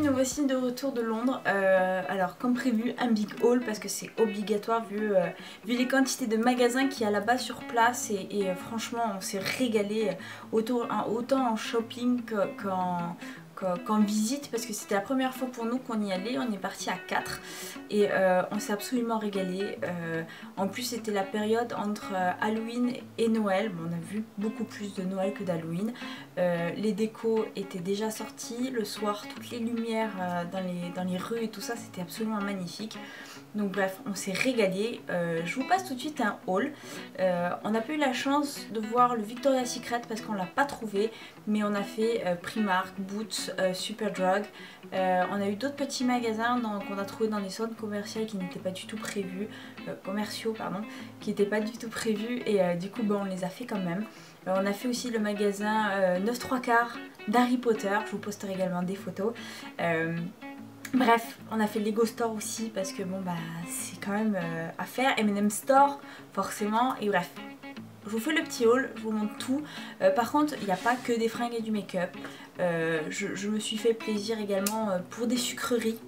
nous voici de retour de Londres. Alors comme prévu, un big haul parce que c'est obligatoire vu les quantités de magasins qu'il y a là-bas sur place et franchement on s'est régalé autant en shopping qu'en visite parce que c'était la première fois pour nous qu'on y allait. On est parti à 4 et on s'est absolument régalé. En plus c'était la période entre Halloween et Noël. Bon, on a vu beaucoup plus de Noël que d'Halloween. Les décos étaient déjà sortis. Le soir toutes les lumières dans les rues et tout ça, c'était absolument magnifique. Donc bref, on s'est régalé. Je vous passe tout de suite un haul. On n'a pas eu la chance de voir le Victoria's Secret parce qu'on l'a pas trouvé, mais on a fait Primark, Boots, Superdrug. On a eu d'autres petits magasins qu'on a trouvé dans des zones commerciales qui n'étaient pas du tout prévus, qui n'étaient pas du tout prévus et du coup on les a fait quand même. On a fait aussi le magasin 9 3/4 d'Harry Potter. Je vous posterai également des photos. Bref, on a fait le Lego Store aussi parce que bon bah c'est quand même à faire. M&M Store forcément. Et bref, je vous fais le petit haul, je vous montre tout. Par contre il n'y a pas que des fringues et du make-up. Je me suis fait plaisir également pour des sucreries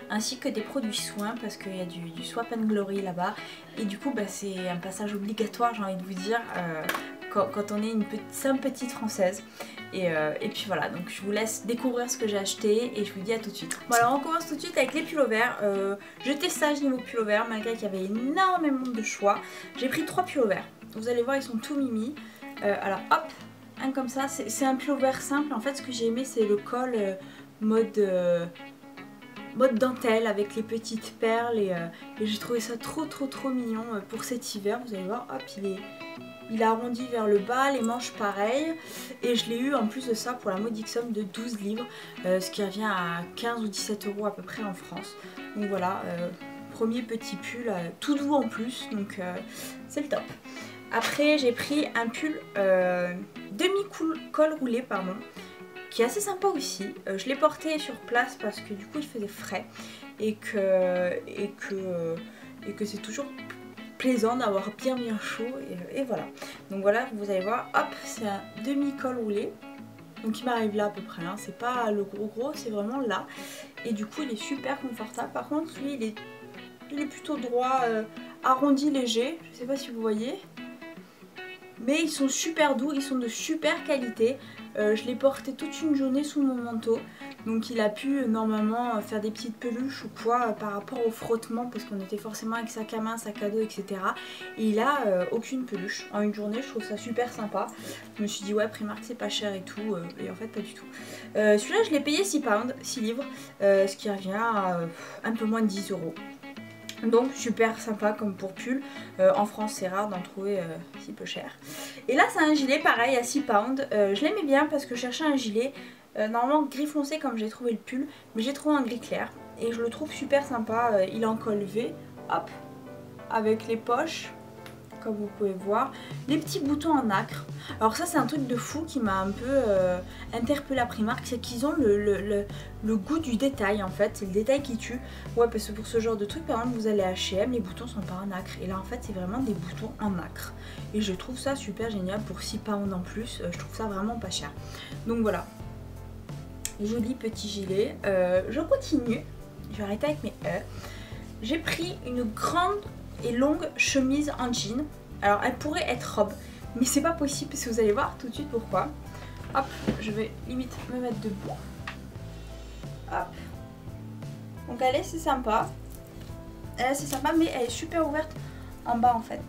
ainsi que des produits soins parce qu'il y a du Swap and Glory là-bas. Et du coup bah, c'est un passage obligatoire, j'ai envie de vous dire, quand on est une simple petite française. Et puis voilà, donc je vous laisse découvrir ce que j'ai acheté et je vous dis à tout de suite. Bon alors on commence tout de suite avec les pullovers. Je testage niveau pullover malgré qu'il y avait énormément de choix. J'ai pris 3 pullovers. Vous allez voir, ils sont tout mimi. Alors hop, un comme ça, c'est un pullover simple. En fait ce que j'ai aimé c'est le col mode dentelle avec les petites perles et j'ai trouvé ça trop mignon pour cet hiver. Vous allez voir, hop, il est arrondi vers le bas, les manches pareilles, et je l'ai eu en plus de ça pour la modique somme de 12 livres, ce qui revient à 15 ou 17 € à peu près en France. Donc voilà, premier petit pull, tout doux en plus, donc c'est le top. Après j'ai pris un pull demi-col roulé, pardon, qui est assez sympa aussi. Je l'ai porté sur place parce que du coup il faisait frais et que c'est toujours plaisant d'avoir bien chaud et voilà. Donc voilà, vous allez voir, hop, c'est un demi-col roulé. Donc il m'arrive là à peu près, hein. C'est pas le gros, c'est vraiment là. Et du coup il est super confortable. Par contre lui il est plutôt droit, arrondi, léger. Je sais pas si vous voyez. Mais ils sont super doux, ils sont de super qualité. Je l'ai porté toute une journée sous mon manteau. Donc il a pu normalement faire des petites peluches ou quoi par rapport au frottement. Parce qu'on était forcément avec sac à main, sac à dos, etc. Et il a aucune peluche. En une journée je trouve ça super sympa. Je me suis dit ouais, Primark c'est pas cher et tout. Et en fait pas du tout. Celui-là je l'ai payé 6 pounds, 6 livres. Ce qui revient à un peu moins de 10 €. Donc super sympa comme pour pull. En France c'est rare d'en trouver si peu cher. Et là c'est un gilet pareil à 6 pounds. Je l'aimais bien parce que je cherchais un gilet normalement gris foncé comme j'ai trouvé le pull, mais j'ai trouvé un gris clair et je le trouve super sympa. Il est en col V, hop, avec les poches comme vous pouvez voir, les petits boutons en nacre. Alors ça c'est un truc de fou qui m'a un peu interpellé à Primark, c'est qu'ils ont le goût du détail en fait, c'est le détail qui tue. Ouais, parce que pour ce genre de truc par exemple vous allez à H&M, les boutons sont pas en nacre et là en fait c'est vraiment des boutons en nacre et je trouve ça super génial pour 6 pounds en plus. Je trouve ça vraiment pas cher. Donc voilà, joli petit gilet. Je continue, je vais arrêter avec mes E. J'ai pris une grande et longue chemise en jean. Alors elle pourrait être robe, mais c'est pas possible parce que vous allez voir tout de suite pourquoi. Hop, je vais limite me mettre debout. Hop. Donc elle est assez sympa. Elle est assez sympa, mais elle est super ouverte en bas en fait.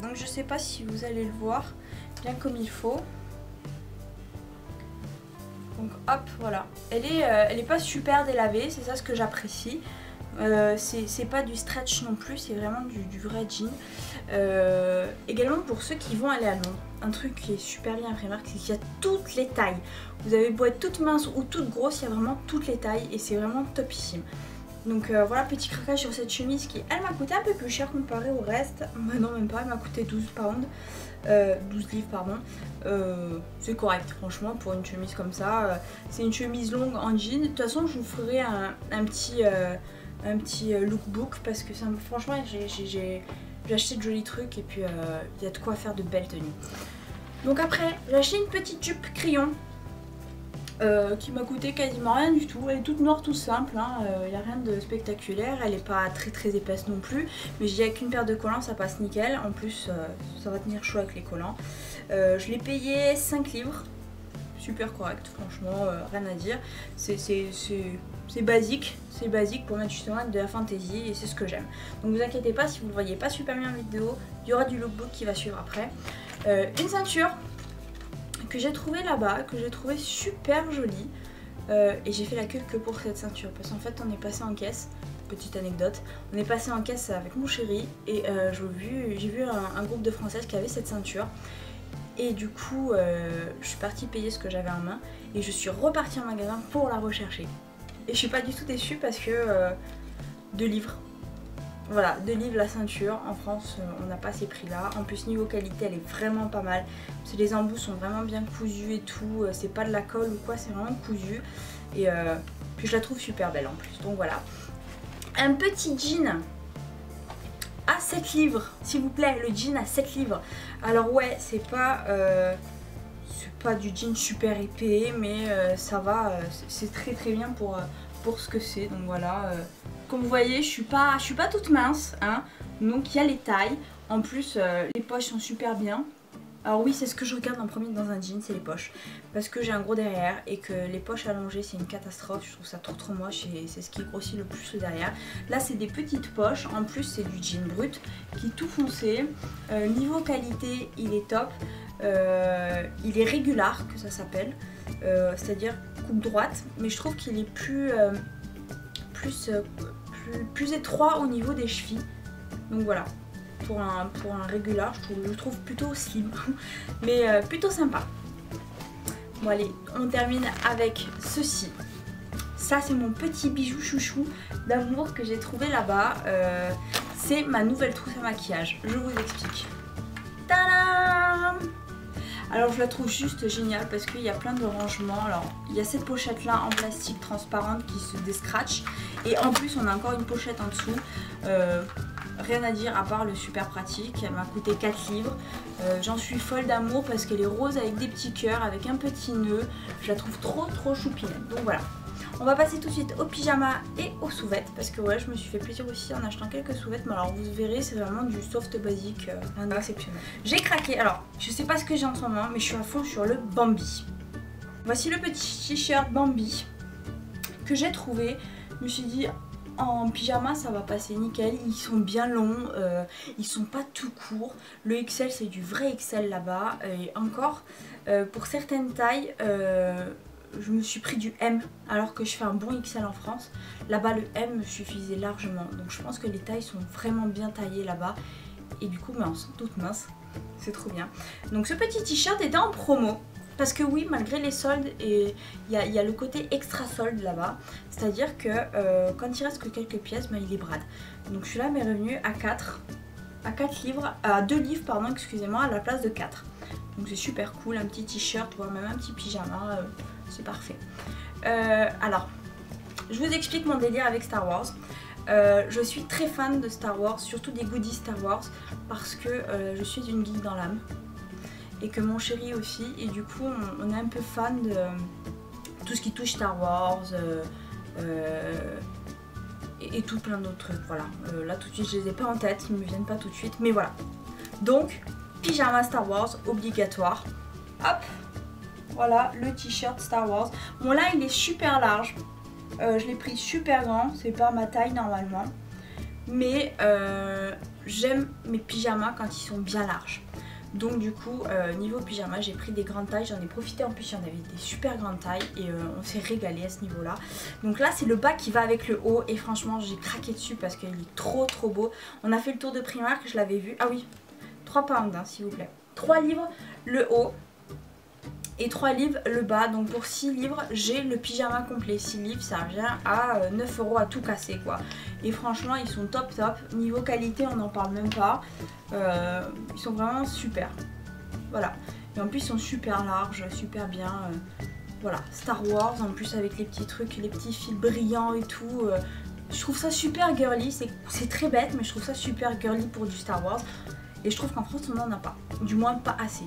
Donc je sais pas si vous allez le voir bien comme il faut. Donc hop, voilà. Elle est pas super délavée, c'est ça ce que j'apprécie. C'est pas du stretch non plus, c'est vraiment du vrai jean. Également pour ceux qui vont aller à Londres, un truc qui est super bien à Primark, c'est qu'il y a toutes les tailles. Vous avez beau être toute mince ou toute grosse, il y a vraiment toutes les tailles et c'est vraiment topissime. Donc voilà, petit craquage sur cette chemise qui elle m'a coûté un peu plus cher comparé au reste. Bah non, même pas, elle m'a coûté 12 pounds. 12 livres pardon. C'est correct franchement pour une chemise comme ça. C'est une chemise longue en jean. De toute façon je vous ferai un petit lookbook parce que ça, franchement j'ai acheté de jolis trucs et puis il y a de quoi faire de belles tenues. Donc après j'ai acheté une petite jupe crayon qui m'a coûté quasiment rien du tout. Elle est toute noire, tout simple, hein. Y a rien de spectaculaire, elle est pas très épaisse non plus, mais je dis avec une paire de collants ça passe nickel. En plus ça va tenir chaud avec les collants. Je l'ai payé 5 livres, super correct, franchement, rien à dire. C'est basique, pour mettre justement de la fantaisie et c'est ce que j'aime. Donc vous inquiétez pas si vous le voyez pas super bien en vidéo, il y aura du lookbook qui va suivre après. Une ceinture que j'ai trouvé là-bas, que j'ai trouvé super jolie, et j'ai fait la queue que pour cette ceinture parce qu'en fait on est passé en caisse, petite anecdote, on est passé en caisse avec mon chéri et j'ai vu un groupe de Françaises qui avait cette ceinture et du coup je suis partie payer ce que j'avais en main et je suis repartie en magasin pour la rechercher et je suis pas du tout déçue parce que 2 livres. Voilà, 2 livres la ceinture, en France on n'a pas ces prix là, en plus niveau qualité elle est vraiment pas mal, parce que les embouts sont vraiment bien cousus et tout, c'est pas de la colle ou quoi, c'est vraiment cousu, et puis je la trouve super belle en plus, donc voilà. Un petit jean à 7 livres, s'il vous plaît, le jean à 7 livres, alors ouais c'est pas du jean super épais, mais ça va, c'est très bien pour ce que c'est, donc voilà. Comme vous voyez, je suis pas toute mince, hein, donc il y a les tailles. En plus, les poches sont super bien. Alors oui, c'est ce que je regarde en premier dans un jean, c'est les poches. Parce que j'ai un gros derrière et que les poches allongées, c'est une catastrophe. Je trouve ça trop moche et c'est ce qui grossit le plus le derrière. Là, c'est des petites poches. En plus, c'est du jean brut qui est tout foncé. Niveau qualité, il est top. Il est régular, que ça s'appelle. C'est-à-dire coupe droite. Mais je trouve qu'il est plus étroit au niveau des chevilles, donc voilà, pour un régular je trouve plutôt slim mais plutôt sympa. Bon allez, on termine avec ceci. Ça c'est mon petit bijou chouchou d'amour que j'ai trouvé là-bas, c'est ma nouvelle trousse à maquillage, je vous explique. Tadam! Alors je la trouve juste géniale parce qu'il y a plein de rangements. Alors il y a cette pochette là en plastique transparente qui se déscratche. Et en plus on a encore une pochette en dessous. Rien à dire à part le super pratique. Elle m'a coûté 4 livres. J'en suis folle d'amour parce qu'elle est rose avec des petits cœurs, avec un petit nœud. Je la trouve trop choupinette. Donc voilà. On va passer tout de suite au pyjama et aux sous-vêtements parce que ouais, je me suis fait plaisir aussi en achetant quelques sous-vêtements. Alors vous verrez, c'est vraiment du soft basique, rien d'exceptionnel. J'ai craqué, alors je sais pas ce que j'ai en ce moment, mais je suis à fond sur le Bambi. Voici le petit t-shirt Bambi que j'ai trouvé. Je me suis dit en pyjama ça va passer nickel, ils sont bien longs, ils sont pas tout courts. Le XL c'est du vrai XL là-bas et encore pour certaines tailles je me suis pris du M alors que je fais un bon XL en France. Là-bas le M me suffisait largement. Donc je pense que les tailles sont vraiment bien taillées là-bas. Et du coup mince, toute mince. C'est trop bien. Donc ce petit t-shirt était en promo. Parce que oui, malgré les soldes, il y a le côté extra solde là-bas. C'est-à-dire que quand il reste que quelques pièces, ben, il est brade. Donc celui-là m'est revenu à 2 livres pardon, excusez-moi, à la place de 4. Donc c'est super cool, un petit t-shirt, voire même un petit pyjama, c'est parfait. Alors, je vous explique mon délire avec Star Wars. Je suis très fan de Star Wars, surtout des goodies Star Wars, parce que je suis une geek dans l'âme. Et que mon chéri aussi, et du coup on est un peu fan de tout ce qui touche Star Wars, et tout plein d'autres trucs, voilà. Là tout de suite je les ai pas en tête, ils me viennent pas tout de suite, mais voilà. Donc, pyjama Star Wars, obligatoire. Hop, voilà le t-shirt Star Wars. Bon là il est super large, je l'ai pris super grand, c'est pas ma taille normalement. Mais j'aime mes pyjamas quand ils sont bien larges. Donc du coup, niveau pyjama, j'ai pris des grandes tailles, j'en ai profité en plus, il y en avait des super grandes tailles et on s'est régalé à ce niveau-là. Donc là, c'est le bas qui va avec le haut et franchement, j'ai craqué dessus parce qu'il est trop beau. On a fait le tour de Primark, je l'avais vu. Ah oui, 3 pounds, hein, s'il vous plaît. 3 livres le haut et 3 livres le bas. Donc pour 6 livres, j'ai le pyjama complet. 6 livres, ça revient à 9 € à tout casser quoi. Et franchement, ils sont top. Niveau qualité, on n'en parle même pas. Ils sont vraiment super. Voilà. Et en plus, ils sont super larges, super bien. Voilà. Star Wars, en plus avec les petits trucs, les petits fils brillants et tout. Je trouve ça super girly. C'est très bête, mais je trouve ça super girly pour du Star Wars. Et je trouve qu'en France, on n'en a pas. Du moins, pas assez.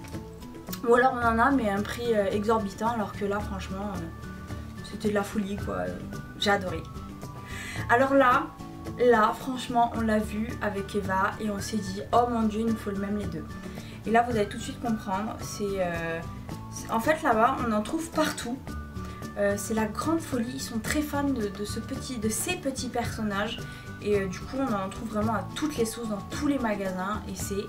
Ou alors on en a mais à un prix exorbitant, alors que là franchement c'était de la folie quoi, j'ai adoré. Alors là franchement on l'a vu avec Eva et on s'est dit oh mon dieu il nous faut le même les deux. Et là vous allez tout de suite comprendre, en fait là-bas on en trouve partout. C'est la grande folie, ils sont très fans de ces petits personnages. Et du coup on en trouve vraiment à toutes les sauces dans tous les magasins. Et c'est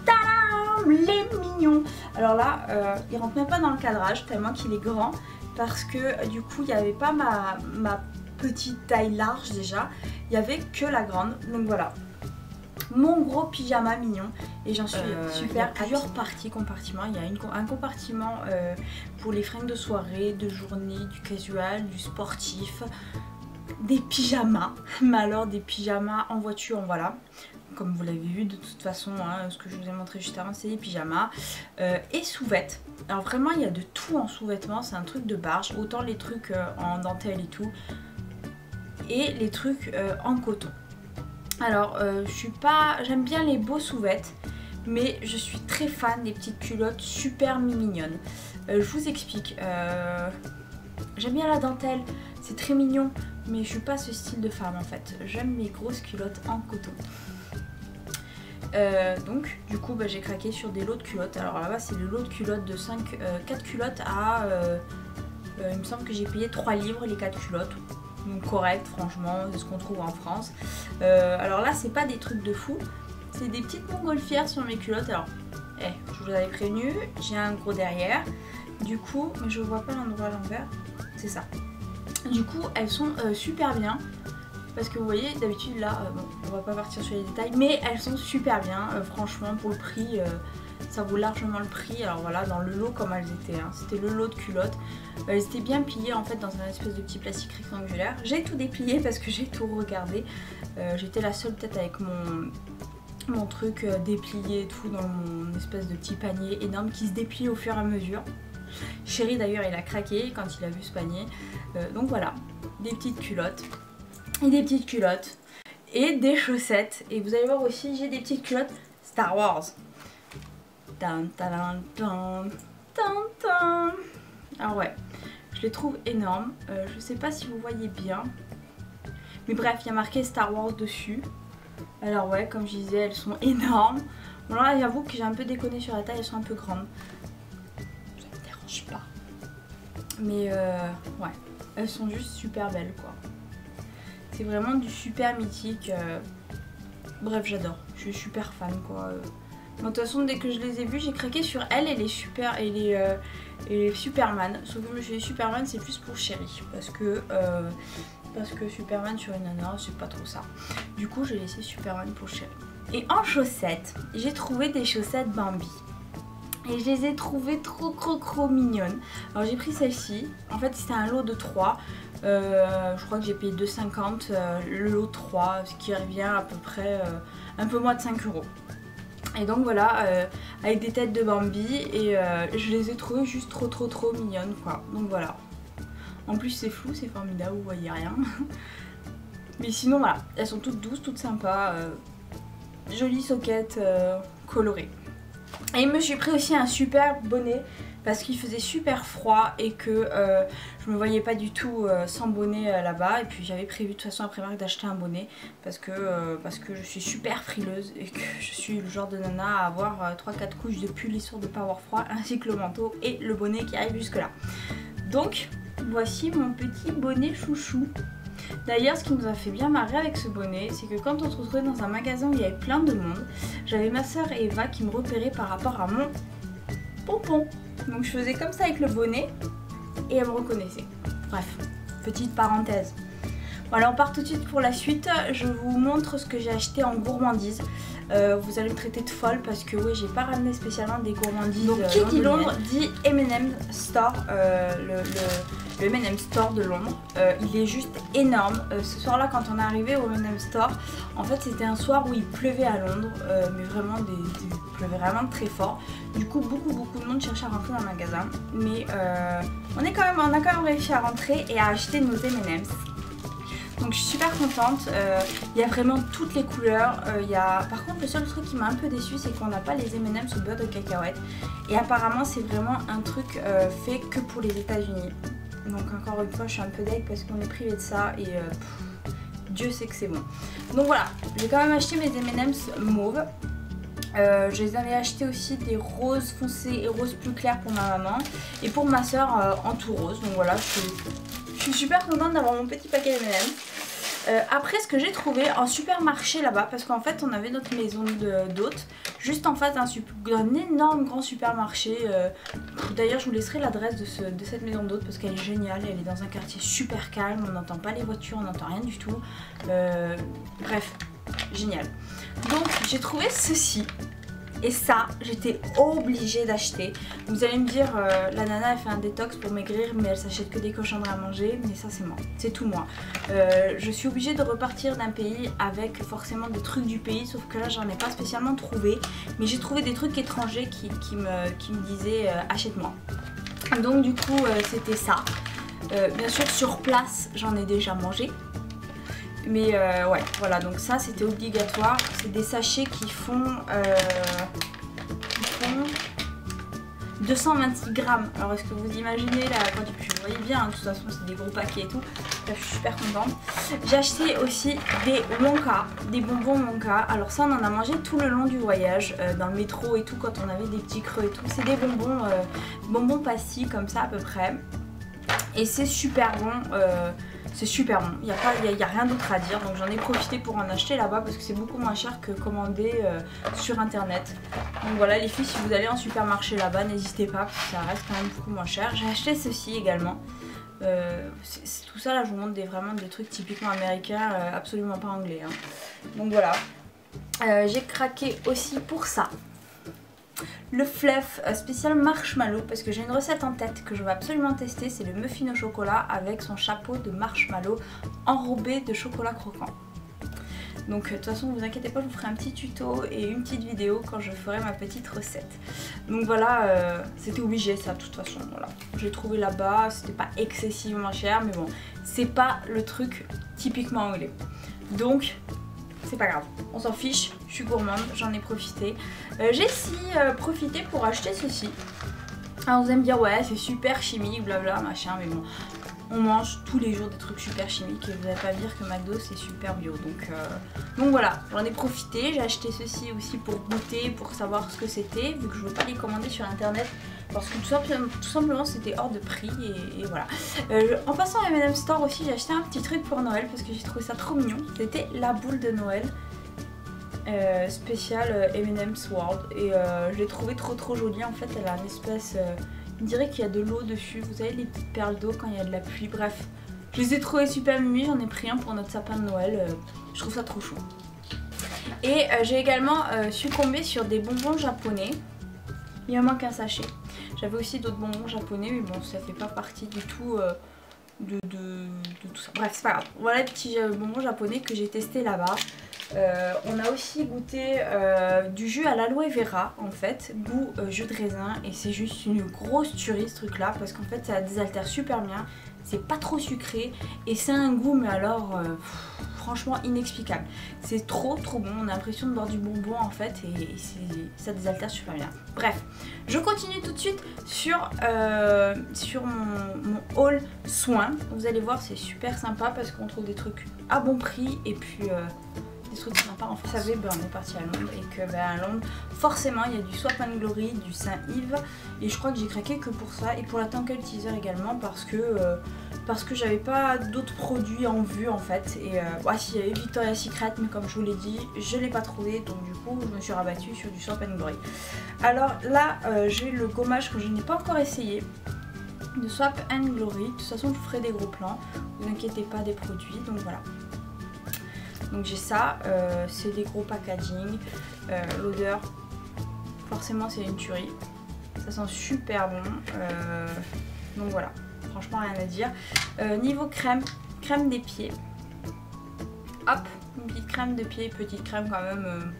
tadam, les mignons. Alors là il rentre même pas dans le cadrage tellement qu'il est grand. Parce que du coup il n'y avait pas ma petite taille large déjà. Il n'y avait que la grande. Donc voilà, mon gros pyjama mignon. Et j'en suis super. Il y a plusieurs compartiments. Il y a un compartiment pour les fringues de soirée, de journée, du casual, du sportif, des pyjamas. Mais alors des pyjamas en voiture, voilà. Comme vous l'avez vu de toute façon, hein, ce que je vous ai montré juste avant, c'est des pyjamas. Et sous-vêtements. Alors vraiment il y a de tout en sous-vêtements, c'est un truc de barge. Autant les trucs en dentelle et tout. Et les trucs en coton. Alors j'aime bien les beaux sous-vêtements, mais je suis très fan des petites culottes super mignonnes. Je vous explique, j'aime bien la dentelle, c'est très mignon, mais je suis pas ce style de femme en fait. J'aime mes grosses culottes en coton. Donc du coup j'ai craqué sur des lots de culottes. Alors là-bas c'est le lot de culottes de 4 culottes à il me semble que j'ai payé 3 livres les 4 culottes. Donc correct franchement, c'est ce qu'on trouve en France. Alors là c'est pas des trucs de fou, c'est des petites montgolfières sur mes culottes. Alors je vous avais prévenu, j'ai un gros derrière. Du coup, mais je vois pas l'endroit à l'envers, c'est ça. Du coup elles sont super bien. Parce que vous voyez d'habitude là, bon, on va pas partir sur les détails, mais elles sont super bien, franchement pour le prix, ça vaut largement le prix. Alors voilà, dans le lot comme elles étaient, hein, c'était le lot de culottes, elles étaient bien pliées en fait dans un espèce de petit plastique rectangulaire. J'ai tout déplié parce que j'ai tout regardé, j'étais la seule peut-être avec mon truc déplié et tout dans mon espèce de petit panier énorme qui se déplie au fur et à mesure. Chéri d'ailleurs il a craqué quand il a vu ce panier, donc voilà, des petites culottes. Et des petites culottes et des chaussettes. Et vous allez voir aussi j'ai des petites culottes Star Wars. Alors ouais, je les trouve énormes. Je sais pas si vous voyez bien, mais bref il y a marqué Star Wars dessus. Alors ouais, comme je disais elles sont énormes. Bon là j'avoue que j'ai un peu déconné sur la taille, elles sont un peu grandes. Ça me dérange pas. Mais ouais, elles sont juste super belles quoi. C'est vraiment du super mythique. Bref, j'adore. Je suis super fan quoi. De toute façon, dès que je les ai vus, j'ai craqué sur elles et les Superman. Sauf que les Superman, c'est plus pour Chéri. Parce que Superman sur une nana, c'est pas trop ça. Du coup, j'ai laissé Superman pour Chéri. Et en chaussettes, j'ai trouvé des chaussettes Bambi. Et je les ai trouvées trop mignonnes. Alors j'ai pris celle-ci. En fait, c'était un lot de 3. Je crois que j'ai payé 2,50 le lot 3, ce qui revient à peu près un peu moins de 5 €. Et donc voilà, avec des têtes de Bambi et je les ai trouvées juste trop mignonnes quoi. Donc voilà. En plus c'est flou, c'est formidable, vous voyez rien. Mais sinon voilà, elles sont toutes douces, toutes sympas, jolies soquettes colorées. Et je me suis pris aussi un super bonnet parce qu'il faisait super froid et que je me voyais pas du tout sans bonnet là-bas. Et puis j'avais prévu de toute façon après Marc d'acheter un bonnet parce que je suis super frileuse et que je suis le genre de nana à avoir 3-4 couches de pull histoire de pas avoir froid, ainsi que le manteau et le bonnet qui arrive jusque là. Donc voici mon petit bonnet chouchou. D'ailleurs, ce qui nous a fait bien marrer avec ce bonnet, c'est que quand on se retrouvait dans un magasin où il y avait plein de monde, j'avais ma soeur Eva qui me repérait par rapport à mon pompon. Donc je faisais comme ça avec le bonnet et elle me reconnaissait. Bref, petite parenthèse. Voilà, on part tout de suite pour la suite. Je vous montre ce que j'ai acheté en gourmandise. Vous allez me traiter de folle parce que oui, j'ai pas ramené spécialement des gourmandises. Donc qui dit Londres dit M&M Store, le M&M Store de Londres. Il est juste énorme. Ce soir là quand on est arrivé au M&M Store, en fait c'était un soir où il pleuvait à Londres, mais vraiment il pleuvait vraiment très fort. Du coup beaucoup de monde cherchait à rentrer dans le magasin, mais on a quand même réussi à rentrer et à acheter nos M&M's. Donc je suis super contente, il y a vraiment toutes les couleurs. Par contre le seul truc qui m'a un peu déçu, c'est qu'on n'a pas les M&M's au beurre de cacahuète. Et apparemment c'est vraiment un truc fait que pour les États-Unis. Donc encore une fois je suis un peu deg parce qu'on est privé de ça et Dieu sait que c'est bon. Donc voilà, j'ai quand même acheté mes M&M's mauves. Je les avais acheté aussi des roses foncés et roses plus clairs pour ma maman. Et pour ma soeur en tout rose. Donc voilà, je suis super contente d'avoir mon petit paquet M&M's. Après ce que j'ai trouvé en supermarché là-bas, parce qu'en fait on avait notre maison d'hôtes juste en face d'un énorme grand supermarché. D'ailleurs je vous laisserai l'adresse de cette maison d'hôtes parce qu'elle est géniale, elle est dans un quartier super calme, on n'entend pas les voitures, on n'entend rien du tout. Bref, génial. Donc j'ai trouvé ceci. Et ça, j'étais obligée d'acheter. Vous allez me dire, la nana elle fait un détox pour maigrir, mais elle s'achète que des cochonneries à manger. Mais ça c'est moi, c'est tout moi. Je suis obligée de repartir d'un pays avec forcément des trucs du pays, sauf que là j'en ai pas spécialement trouvé. Mais j'ai trouvé des trucs étrangers qui me disaient achète-moi. Donc du coup c'était ça. Bien sûr sur place j'en ai déjà mangé. Mais ouais, voilà, donc ça c'était obligatoire. C'est des sachets qui font 226 grammes. Alors est-ce que vous imaginez la quantité? Vous voyez bien, hein, de toute façon c'est des gros paquets et tout. Là, je suis super contente. J'ai acheté aussi des Wonka, des bonbons Wonka. Alors ça on en a mangé tout le long du voyage, dans le métro et tout, quand on avait des petits creux et tout. C'est des bonbons pastilles comme ça à peu près. Et c'est super bon. C'est super bon, il n'y a rien d'autre à dire, donc j'en ai profité pour en acheter là-bas parce que c'est beaucoup moins cher que commander sur internet. Donc voilà les filles, si vous allez en supermarché là-bas, n'hésitez pas parce que ça reste quand même beaucoup moins cher. J'ai acheté ceci également. Tout ça là je vous montre vraiment des trucs typiquement américains, absolument pas anglais. Hein. Donc voilà, j'ai craqué aussi pour ça. Le fluff spécial marshmallow parce que j'ai une recette en tête que je vais absolument tester, c'est le muffin au chocolat avec son chapeau de marshmallow enrobé de chocolat croquant. Donc de toute façon vous inquiétez pas, je vous ferai un petit tuto et une petite vidéo quand je ferai ma petite recette. Donc voilà, c'était obligé ça de toute façon, voilà. J'ai trouvé là-bas, c'était pas excessivement cher mais bon, c'est pas le truc typiquement anglais. Donc c'est pas grave, on s'en fiche, je suis gourmande, j'en ai profité. J'ai aussi profité pour acheter ceci. Alors vous allez me dire ouais c'est super chimique, blabla machin, mais bon, on mange tous les jours des trucs super chimiques et vous n'allez pas me dire que McDo c'est super bio. Donc voilà, j'en ai profité, j'ai acheté ceci aussi pour goûter, pour savoir ce que c'était, vu que je ne veux pas les commander sur internet. Parce que tout simplement c'était hors de prix et voilà. En passant à M&M Store aussi j'ai acheté un petit truc pour Noël parce que j'ai trouvé ça trop mignon. C'était la boule de Noël spéciale M&M's World et je l'ai trouvé trop jolie. En fait elle a une espèce, on dirait qu'il y a de l'eau dessus. Vous savez les petites perles d'eau quand il y a de la pluie. Bref, je les ai trouvées super mimi. J'en ai pris un pour notre sapin de Noël. Je trouve ça trop chou. Et j'ai également succombé sur des bonbons japonais. Il me manque un sachet. J'avais aussi d'autres bonbons japonais mais bon ça fait pas partie du tout de tout ça. Bref c'est pas grave. Voilà les petits bonbons japonais que j'ai testé là-bas. On a aussi goûté du jus à l'aloe vera en fait, goût jus de raisin et c'est juste une grosse tuerie ce truc là parce qu'en fait ça désaltère super bien, c'est pas trop sucré et c'est un goût mais alors franchement inexplicable. C'est trop bon, on a l'impression de boire du bonbon en fait et ça désaltère super bien. Bref, je continue tout de suite sur mon haul soins. Vous allez voir c'est super sympa parce qu'on trouve des trucs à bon prix et puis des trucs sympas. En fait, vous savez, on est parti à Londres et que à Londres, forcément, il y a du Swap and Glory, du Saint-Yves et je crois que j'ai craqué que pour ça et pour la Tangle Teaser également parce que j'avais pas d'autres produits en vue en fait et si, il y avait Victoria's Secret mais comme je vous l'ai dit, je l'ai pas trouvé donc du coup, je me suis rabattue sur du Swap and Glory. Alors là, j'ai le gommage que je n'ai pas encore essayé de Swap and Glory. De toute façon, je vous ferai des gros plans, ne vous inquiétez pas des produits, donc voilà. Donc j'ai ça, c'est des gros packaging, l'odeur, forcément c'est une tuerie, ça sent super bon, donc voilà, franchement rien à dire. Niveau crème des pieds, hop, une petite crème de pied, petite crème quand même,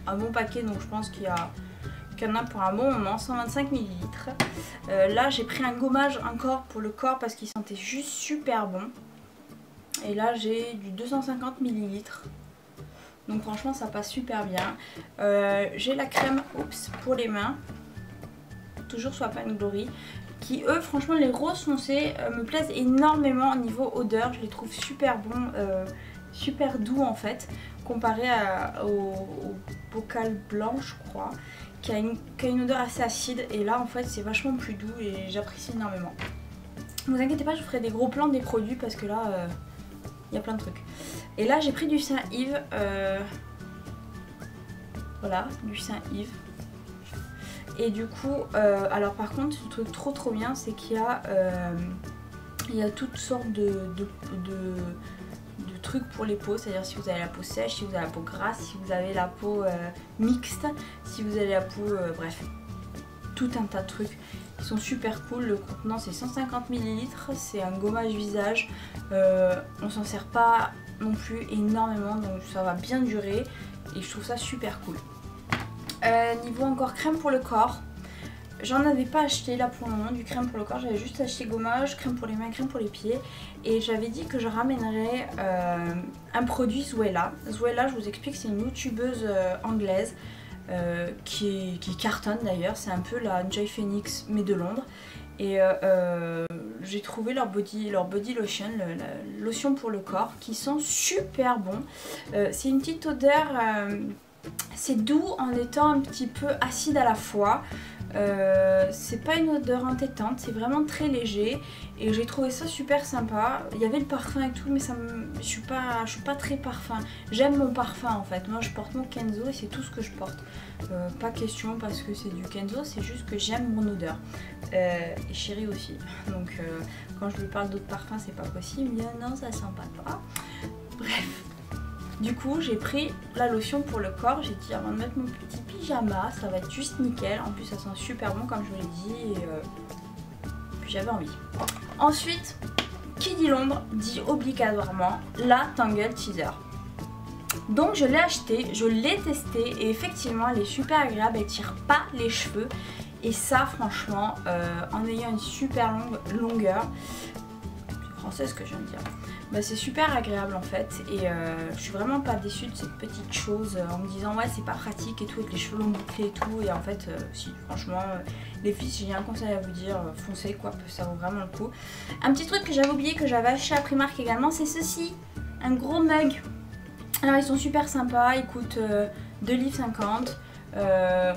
un bon paquet donc je pense qu'il y en a pour un bon moment, 125 ml. Là j'ai pris un gommage encore pour le corps parce qu'il sentait juste super bon. Et là j'ai du 250 ml. Donc franchement ça passe super bien. J'ai la crème pour les mains. Toujours Swap & Glory. Qui eux franchement les roses foncés me plaisent énormément au niveau odeur. Je les trouve super bons, super doux en fait. Comparé au bocal blanc je crois. Qui a une odeur assez acide. Et là en fait c'est vachement plus doux et j'apprécie énormément. Ne vous inquiétez pas, je vous ferai des gros plans des produits parce que là il y a plein de trucs. Et là j'ai pris du Saint-Yves. Voilà, du Saint-Yves. Et du coup, alors par contre, ce truc trop bien, c'est qu'il y a toutes sortes de trucs pour les peaux. C'est-à-dire si vous avez la peau sèche, si vous avez la peau grasse, si vous avez la peau mixte, si vous avez la peau... bref, tout un tas de trucs. Ils sont super cool. Le contenant c'est 150 ml, c'est un gommage visage. On s'en sert pas non plus énormément, donc ça va bien durer. Et je trouve ça super cool. Niveau encore crème pour le corps, j'en avais pas acheté là pour le moment du crème pour le corps, j'avais juste acheté gommage, crème pour les mains, crème pour les pieds. Et j'avais dit que je ramènerais un produit Zuela. Zuela, je vous explique, c'est une youtubeuse anglaise qui cartonne d'ailleurs, c'est un peu la Joy Phoenix mais de Londres. Et j'ai trouvé leur body lotion, la lotion pour le corps, qui sont super bons. C'est une petite odeur, c'est doux en étant un petit peu acide à la fois. C'est pas une odeur entêtante, c'est vraiment très léger et j'ai trouvé ça super sympa. Il y avait le parfum et tout, mais je suis pas très parfum. J'aime mon parfum en fait. Moi je porte mon Kenzo et c'est tout ce que je porte. Pas question parce que c'est du Kenzo, c'est juste que j'aime mon odeur. Et chérie aussi. Donc quand je lui parle d'autres parfums, c'est pas possible. Non, ça sent pas. Bref. Du coup j'ai pris la lotion pour le corps, j'ai dit avant de mettre mon petit pyjama, ça va être juste nickel. En plus ça sent super bon comme je vous l'ai dit et puis j'avais envie. Ensuite, qui dit l'ombre dit obligatoirement la Tangle Teaser. Donc je l'ai acheté, je l'ai testé et effectivement elle est super agréable, elle tire pas les cheveux. Et ça franchement, en ayant une super longueur, c'est français ce que je viens de dire. Bah, c'est super agréable en fait et je suis vraiment pas déçue de cette petite chose en me disant ouais c'est pas pratique et tout avec les cheveux longs bouclés et tout, et en fait si franchement les filles, si j'ai un conseil à vous dire, foncez quoi, ça vaut vraiment le coup. Un petit truc que j'avais oublié que j'avais acheté à Primark également, c'est ceci, un gros mug. Alors ils sont super sympas, ils coûtent 2,50 $.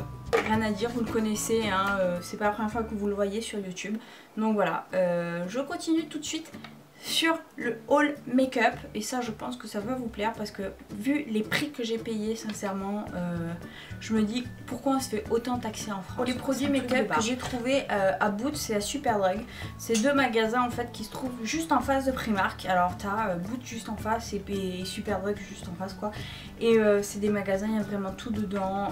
Rien à dire, vous le connaissez, hein, c'est pas la première fois que vous le voyez sur YouTube. Donc voilà, je continue tout de suite sur le haul make-up et ça je pense que ça va vous plaire parce que vu les prix que j'ai payés sincèrement je me dis pourquoi on se fait autant taxer en France. Pour les produits make-up que j'ai trouvé à Boots et à Superdrug, c'est deux magasins en fait qui se trouvent juste en face de Primark. Alors t'as Boots juste en face et Superdrug juste en face quoi, et c'est des magasins, il y a vraiment tout dedans,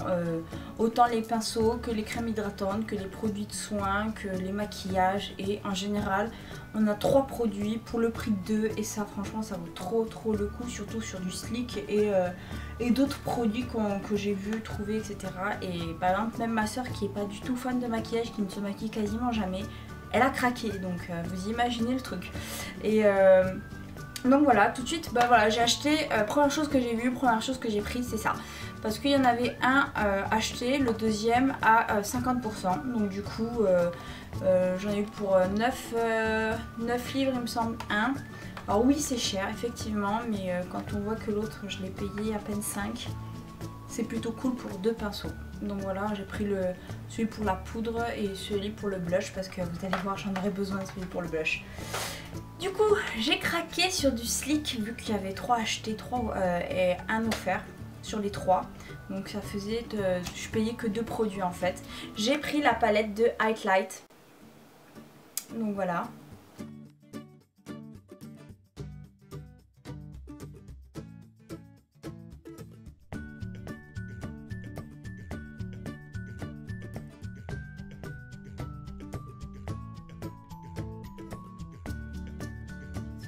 autant les pinceaux que les crèmes hydratantes, que les produits de soins, que les maquillages, et en général on a 3 produits pour le prix de 2 et ça franchement ça vaut trop le coup, surtout sur du Sleek et d'autres produits que j'ai vu trouver etc. Et par exemple même ma soeur qui est pas du tout fan de maquillage, qui ne se maquille quasiment jamais, elle a craqué, donc vous imaginez le truc. Et donc voilà, tout de suite bah voilà, j'ai acheté, première chose que j'ai vue, première chose que j'ai prise c'est ça. Parce qu'il y en avait un acheté, le deuxième à 50%. Donc du coup j'en ai eu pour 9 livres il me semble, un. Alors oui c'est cher effectivement, mais quand on voit que l'autre je l'ai payé à peine 5, c'est plutôt cool pour 2 pinceaux. Donc voilà, j'ai pris celui pour la poudre et celui pour le blush parce que vous allez voir j'en aurais besoin de celui pour le blush. Du coup j'ai craqué sur du Sleek vu qu'il y avait 3 achetés, 3 et un offert sur les 3. Donc ça faisait, je payais que 2 produits en fait. J'ai pris la palette de Highlight. Donc voilà.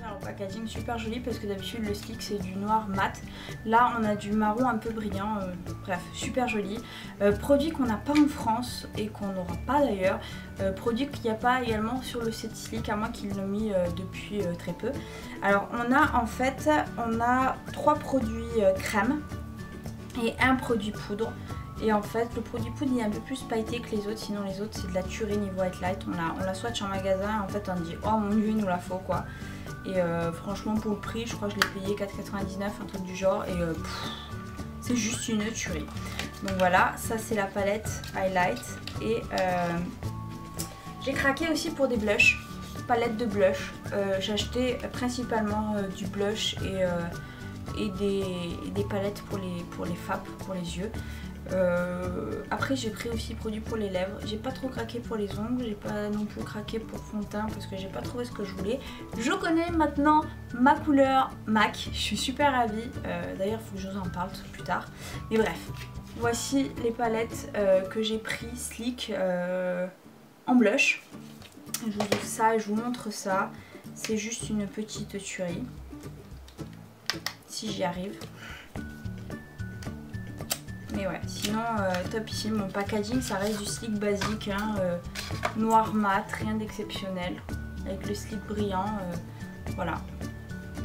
Alors packaging super joli parce que d'habitude le Sleek c'est du noir mat. Là on a du marron un peu brillant, bref super joli. Produit qu'on n'a pas en France et qu'on n'aura pas d'ailleurs. Produit qu'il n'y a pas également sur le set Sleek, à moins qu'ils l'ont mis depuis très peu. Alors on a en fait 3 produits crème et un produit poudre. Et en fait le produit poudre il est un peu plus pailleté que les autres, sinon les autres c'est de la tuerie niveau Highlight. On la swatch en magasin, en fait on dit oh mon dieu il nous la faut quoi. Et franchement pour le prix je crois que je l'ai payé 4,99 un truc du genre et c'est juste une tuerie. Donc voilà, ça c'est la palette Highlight et j'ai craqué aussi pour des blushs, palette de blush. J'ai acheté principalement du blush et des palettes pour les FAP, pour les yeux. Après j'ai pris aussi produits pour les lèvres. J'ai pas trop craqué pour les ongles, j'ai pas non plus craqué pour fond de teint parce que j'ai pas trouvé ce que je voulais. Je connais maintenant ma couleur MAC, je suis super ravie. D'ailleurs il faut que je vous en parle plus tard. Mais bref, voici les palettes que j'ai pris Sleek en blush. Je vous ouvre ça et je vous montre ça. C'est juste une petite tuerie. Si j'y arrive. Mais ouais, sinon top ici, mon packaging ça reste du Sleek basique, hein, noir mat, rien d'exceptionnel, avec le Sleek brillant, voilà.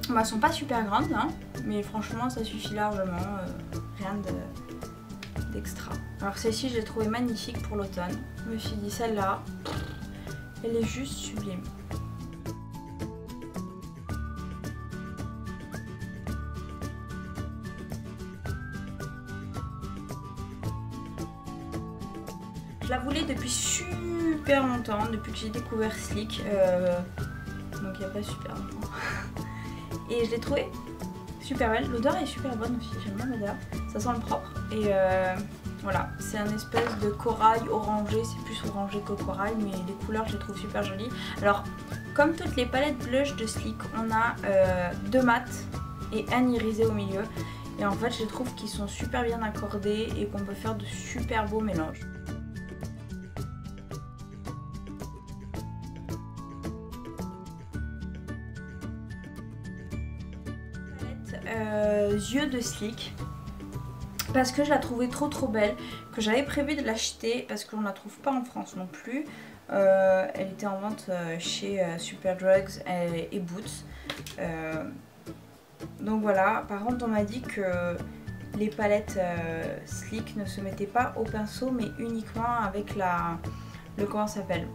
Bah, elles sont pas super grandes, hein, mais franchement ça suffit largement, rien d'extra. Alors celle-ci je l'ai trouvée magnifique pour l'automne, je me suis dit celle-là, elle est juste sublime. Je la voulais depuis super longtemps, depuis que j'ai découvert Sleek, donc il n'y a pas super longtemps. Et je l'ai trouvée super belle, l'odeur est super bonne aussi, j'aime bien l'odeur, ça sent le propre. Et voilà, c'est un espèce de corail orangé, c'est plus orangé que corail, mais les couleurs je les trouve super jolies. Alors, comme toutes les palettes blush de Sleek, on a 2 mats et un irisé au milieu. Et en fait, je trouve qu'ils sont super bien accordés et qu'on peut faire de super beaux mélanges. Yeux de Sleek parce que je la trouvais trop belle, que j'avais prévu de l'acheter parce qu'on la trouve pas en France non plus. Elle était en vente chez Superdrugs et Boots. Donc voilà, par contre on m'a dit que les palettes Sleek ne se mettaient pas au pinceau mais uniquement avec comment ça s'appelle,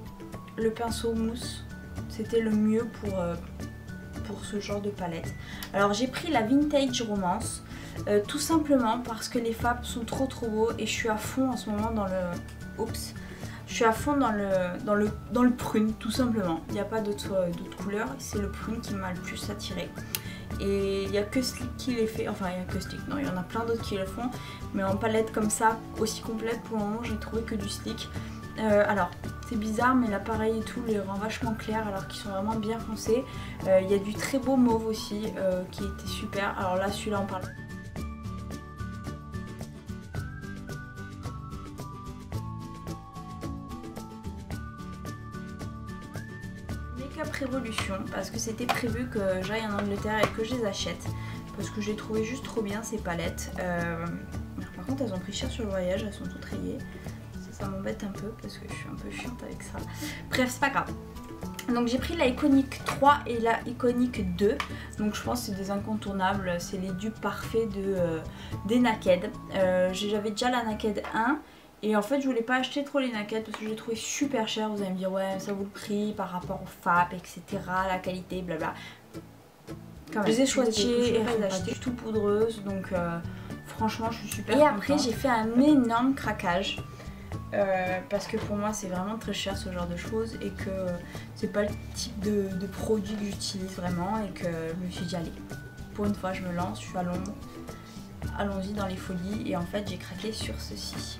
le pinceau mousse. C'était le mieux pour ce genre de palette. Alors j'ai pris la Vintage Romance tout simplement parce que les FAP sont trop beaux et je suis à fond en ce moment dans le... Oups. Je suis à fond dans le prune tout simplement. Il n'y a pas d'autre couleur, c'est le prune qui m'a le plus attiré. Et il n'y a que Sleek qui les fait, enfin il n'y a que Sleek, non il y en a plein d'autres qui le font. Mais en palette comme ça, aussi complète pour le moment, j'ai trouvé que du Sleek. Alors c'est bizarre mais l'appareil et tout les rend vachement clairs alors qu'ils sont vraiment bien foncés. Il y a du très beau mauve aussi qui était super. Alors là celui-là on parle. Make-up Révolution parce que c'était prévu que j'aille en Angleterre et que je les achète. Parce que j'ai trouvé juste trop bien ces palettes. Par contre elles ont pris cher sur le voyage, elles sont toutes rayées. Ça m'embête un peu parce que je suis un peu chiante avec ça. Bref, c'est pas grave. Donc j'ai pris la Iconic 3 et la Iconic 2. Donc je pense que c'est des incontournables. C'est les dupes parfaits des Naked. J'avais déjà la Naked 1. Et en fait je voulais pas acheter trop les Naked parce que je les trouvais super chers. Vous allez me dire ouais ça vaut le prix par rapport au FAP etc. La qualité blabla. Quand même, je les ai choisies et j'ai acheté tout poudreuse. Donc franchement je suis super contente. Et après j'ai fait un énorme craquage. Parce que pour moi c'est vraiment très cher ce genre de choses et que c'est pas le type de produit que j'utilise vraiment et que je me suis dit allez, pour une fois je me lance, je suis à Londres, allons-y dans les folies et en fait j'ai craqué sur ceci.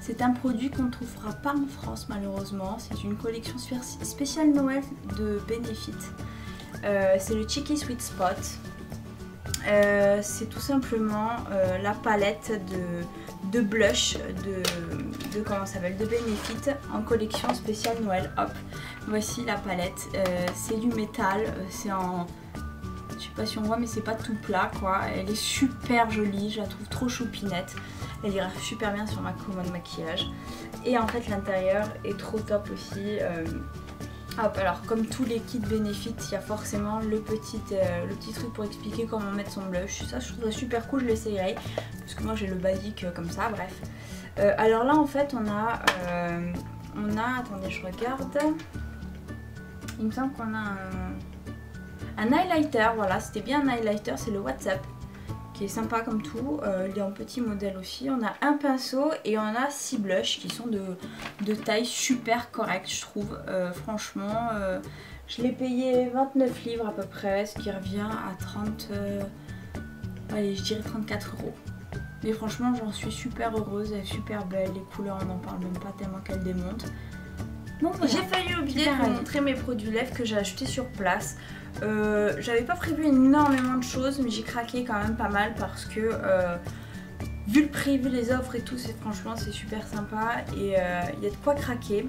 C'est un produit qu'on ne trouvera pas en France malheureusement, c'est une collection spéciale Noël de Benefit. C'est le Cheeky Sweet Spot. C'est tout simplement la palette de blush de comment ça s'appelle, de Benefit en collection spéciale Noël. Hop, voici la palette. C'est du métal, c'est en Je sais pas si on voit mais c'est pas tout plat quoi. Elle est super jolie, je la trouve trop choupinette. Elle ira super bien sur ma commode maquillage. Et en fait l'intérieur est trop top aussi. Hop, alors comme tous les kits Benefit, il y a forcément le petit truc pour expliquer comment mettre son blush. Ça je trouve ça super cool, je l'essayerai. Parce que moi j'ai le basique comme ça, bref. Alors là en fait on a, attendez je regarde. Il me semble qu'on a un highlighter, voilà c'était bien un highlighter, c'est le WhatsApp. Qui est sympa comme tout, il est en petit modèle aussi. On a un pinceau et on a 6 blushs qui sont de taille super correcte je trouve. Franchement, je l'ai payé 29 livres à peu près, ce qui revient à 30, allez je dirais 34 €. Mais franchement j'en suis super heureuse, elle est super belle, les couleurs on n'en parle même pas tellement qu'elle démonte. Bon, voilà. J'ai failli oublier de vous montrer mes produits lèvres que j'ai achetés sur place. J'avais pas prévu énormément de choses mais j'ai craqué quand même pas mal parce que vu le prix, vu les offres et tout, franchement c'est super sympa et il y a de quoi craquer.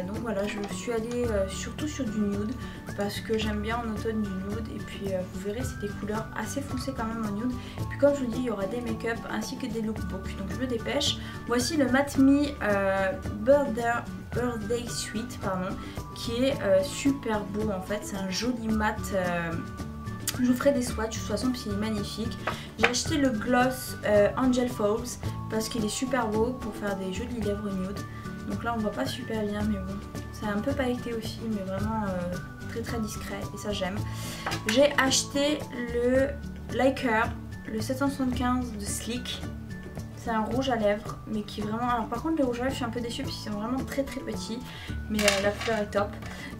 Donc voilà, je suis allée surtout sur du nude parce que j'aime bien en automne du nude et puis vous verrez c'est des couleurs assez foncées quand même en nude. Et puis comme je vous dis il y aura des make-up ainsi que des lookbooks donc je me dépêche. Voici le Matte Me Birthday Suite pardon, qui est super beau en fait, c'est un joli mat. Je vous ferai des swatchs de toute façon parce qu'il est magnifique. J'ai acheté le gloss Angel Falls parce qu'il est super beau pour faire des jolies lèvres nude. Donc là on voit pas super bien mais bon, c'est un peu pailleté aussi mais vraiment très discret et ça j'aime. J'ai acheté le Liker, le 775 de Sleek. C'est un rouge à lèvres mais qui est vraiment... Alors par contre les rouges à lèvres je suis un peu déçue parce qu'ils sont vraiment très petits. Mais la couleur est top.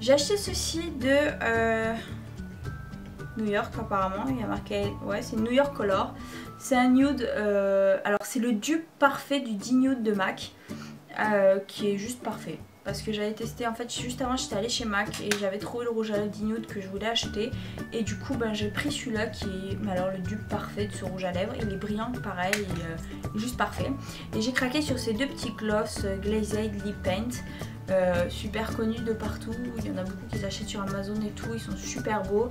J'ai acheté ceci de New York apparemment. Il y a marqué... Ouais c'est New York Color. C'est un nude... Alors c'est le dupe parfait du 10 Nude de MAC. Qui est juste parfait. Parce que j'avais testé, en fait juste avant j'étais allée chez MAC et j'avais trouvé le rouge à lèvres 10 Nude que je voulais acheter. Et du coup ben, j'ai pris celui-là qui est alors, le dupe parfait de ce rouge à lèvres. Il est brillant pareil, il est juste parfait. Et j'ai craqué sur ces deux petits gloss Glazed Lip Paint. Super connus de partout, il y en a beaucoup qui s'achètent sur Amazon et tout, ils sont super beaux.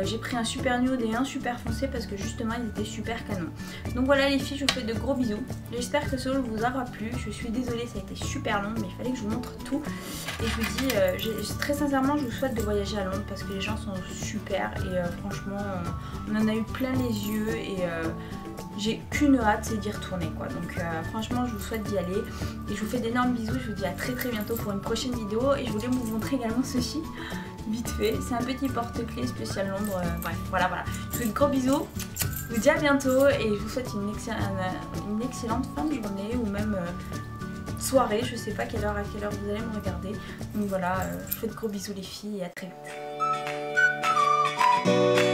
J'ai pris un super nude et un super foncé parce que justement ils étaient super canons. Donc voilà les filles, je vous fais de gros bisous. J'espère que ce haul vous aura plu. Je suis désolée, ça a été super long mais il fallait que je vous montre tout. Et je vous dis, très sincèrement je vous souhaite de voyager à Londres parce que les gens sont super et franchement on en a eu plein les yeux et j'ai qu'une hâte, c'est d'y retourner quoi. Donc franchement je vous souhaite d'y aller et je vous fais d'énormes bisous. Je vous dis à très bientôt pour une prochaine vidéo et je voulais vous montrer également ceci vite fait. C'est un petit porte-clés spécial Londres. Bref voilà. Je vous fais de gros bisous. Je vous dis à bientôt et je vous souhaite une excellente fin de journée ou même soirée. Je sais pas à quelle heure vous allez me regarder. Donc voilà, je vous fais de gros bisous les filles et à très vite.